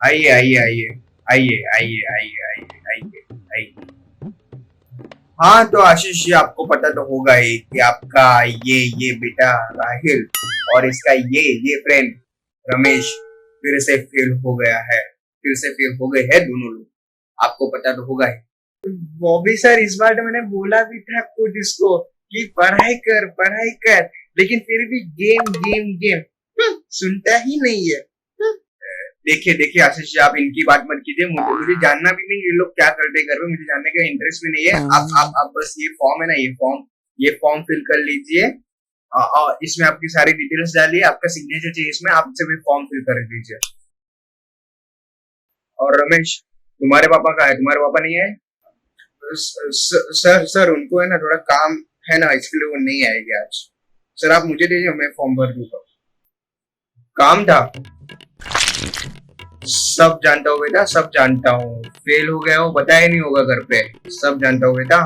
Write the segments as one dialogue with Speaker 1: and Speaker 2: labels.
Speaker 1: आइए आइए आइए आइए आइए आइए आइए आइए आइए। हाँ तो आशीष जी, आपको पता तो होगा ही कि आपका ये बेटा राहिल और इसका ये फ्रेंड रमेश फिर से फेल हो गया है। फिर से फेल हो गए हैं दोनों लोग। आपको पता तो होगा ही। वो भी सर, इस बार तो मैंने बोला भी था खुद इसको कि पढ़ाई कर, लेकिन फिर भी गेम गेम गेम। सुनता ही नहीं है। देखिए देखिए आशीष जी, आप इनकी बात मत कीजिए। मुझे जानना भी नहीं ये लोग क्या करते घर में, मुझे जानने का इंटरेस्ट भी नहीं है। आप बस ये फॉर्म है ना, ये फॉर्म फिल कर लीजिए और इसमें आपकी सारी डिटेल्स डालिए। आपका सिग्नेचर चाहिए इसमें, आप सिर्फ फॉर्म फिल कर दीजिए। और रमेश, तुम्हारे पापा का है? तुम्हारे पापा नहीं है? सर उनको है ना थोड़ा काम है ना, इसके लिए वो नहीं आएंगे आज। सर आप मुझे दीजिए, मैं फॉर्म भर दूंगा। काम था। सब जानता हूँ बेटा, सब जानता हूँ। फेल हो गया हो बताया नहीं होगा घर पे, सब जानता हूँ बेटा।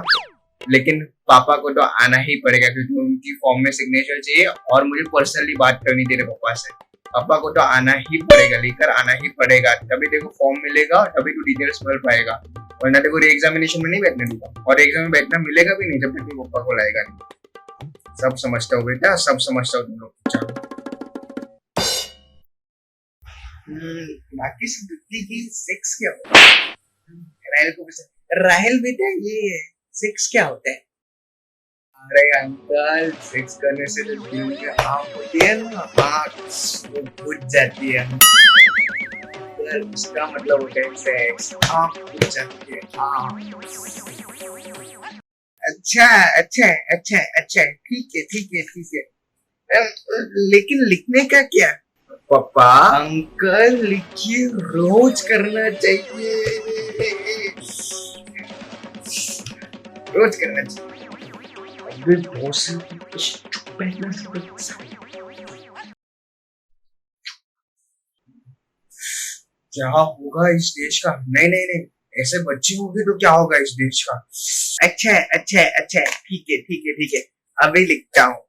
Speaker 1: लेकिन पापा को तो आना ही पड़ेगा क्योंकि उनकी फॉर्म में सिग्नेचर चाहिए और मुझे पर्सनली बात करनी तेरे पापा से। पापा को तो आना ही पड़ेगा, लेकर आना ही पड़ेगा, तभी देखो फॉर्म मिलेगा, तभी तू डिटेल्स भर पाएगा। वरना देखो री एग्जामिनेशन में नहीं बैठने दूंगा, और एग्जाम में बैठना मिलेगा भी नहीं जब तक तू पापा को लाएगा नहीं। सब समझता हूँ बेटा, सब समझता हूँ तुम लोग। चलो बाकी सब दुखी की सेक्स क्या होता है? राहिल को राहिल बेटा, ये सेक्स क्या होता है? अरे अंकल, सेक्स करने से जो दिल में आग होती है ना, आग वो बुझ जाती है। उसका मतलब होता है सेक्स, आग बुझ जाती है, आग। अच्छा अच्छा अच्छा अच्छा, ठीक है ठीक है ठीक है। लेकिन लिखने का क्या? पापा अंकल लिखिए, रोज करना चाहिए, रोज करना चाहिए। अगर क्या होगा इस देश का? नहीं नहीं नहीं, ऐसे बच्चे होंगे तो क्या होगा इस देश का? अच्छा अच्छा अच्छा, ठीक है ठीक है ठीक है, अभी लिखता हूँ।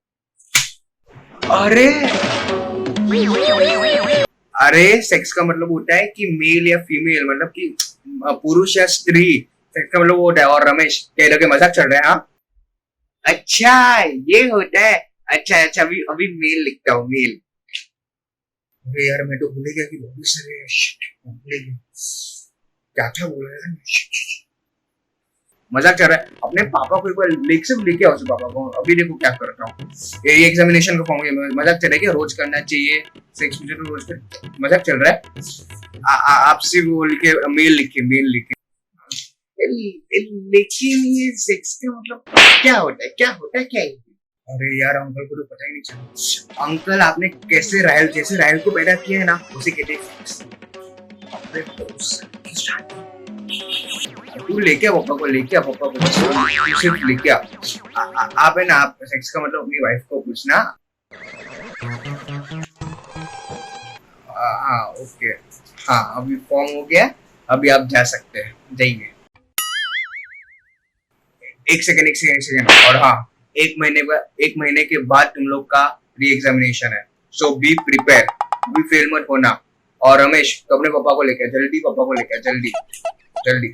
Speaker 1: अरे अरे, सेक्स का मतलब होता है कि मेल या फीमेल, मतलब कि पुरुष या स्त्री। सेक्स का मतलब होता है। और रमेश कह रहे मजाक चल रहा है? हाँ अच्छा, ये होता है। अच्छा अच्छा, अभी अभी मेल लिखता हूँ, मेल। अरे यार, मैं तो भूल गया कि भूल गया क्या था बोला यार। मजाक कर रहा है। अपने पापा को एक बार लिख से लेके आओ पापा को। अभी देखो क्या करता हूँ। ये एग्जामिनेशन का फॉर्म मजाक चल रहा है, रोज करना चाहिए सेक्स, मुझे तो रोज कर मजाक चल रहा है। आपसे बोल के मेल लिखे, मेल लिखे। लेकिन ये सेक्स का मतलब क्या होता है, क्या होता है क्या? अरे यार, अंकल को तो पता ही नहीं चला। अंकल आपने कैसे राहुल को पैदा किया है ना, उसे कहते हैं। तू लेके आ पापा को, लेके आ पापा को, सिर्फ लेके आ। आप है ना, आप सेक्स का मतलब अपनी वाइफ को पूछना। हाँ ओके। हाँ अभी फॉर्म हो गया, अभी आप जा सकते हैं, जाइए। एक सेकंड एक सेकंड एक सेकंड। और हाँ, एक महीने के बाद तुम लोग का री एग्जामिनेशन है, सो बी प्रिपेयर, भी फेल मत होना। और रमेश तो अपने पापा को लेके जल्दी, पापा को लेके जल्दी जल्दी।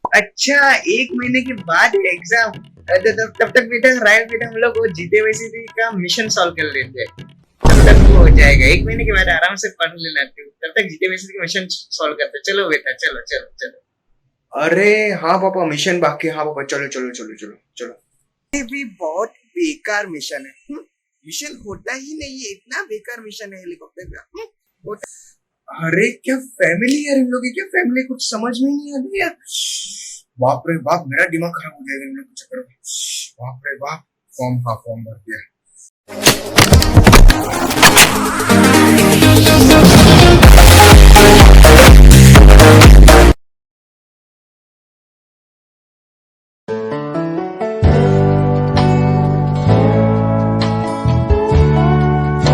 Speaker 1: अच्छा, एक महीने के बाद एग्जाम? तब तक बेटा रायल बेटा हम लोग वो जीते वैसे का मिशन सॉल्व कर लेते हैं, तब तक वो हो जाएगा। एक महीने के बाद आराम से पढ़ लेना, तब तक जीते वैसे का मिशन सॉल्व करते। चलो बेटा, चलो चलो चलो। अरे हाँ पापा, मिशन बाकी। हाँ पापा, चलो चलो चलो चलो चलो। ये भी बहुत बेकार मिशन है। मिशन होता ही नहीं है, इतना बेकार मिशन है हेलीकॉप्टर का। अरे क्या फैमिली यार, इन लोगों की क्या फैमिली, कुछ समझ में नहीं आती यार। बाप रे बाप, मेरा दिमाग खराब हो जाएगा इन लोगों के चक्कर में। बाप रे बाप। फॉर्म, हाँ फॉर्म भर दिया।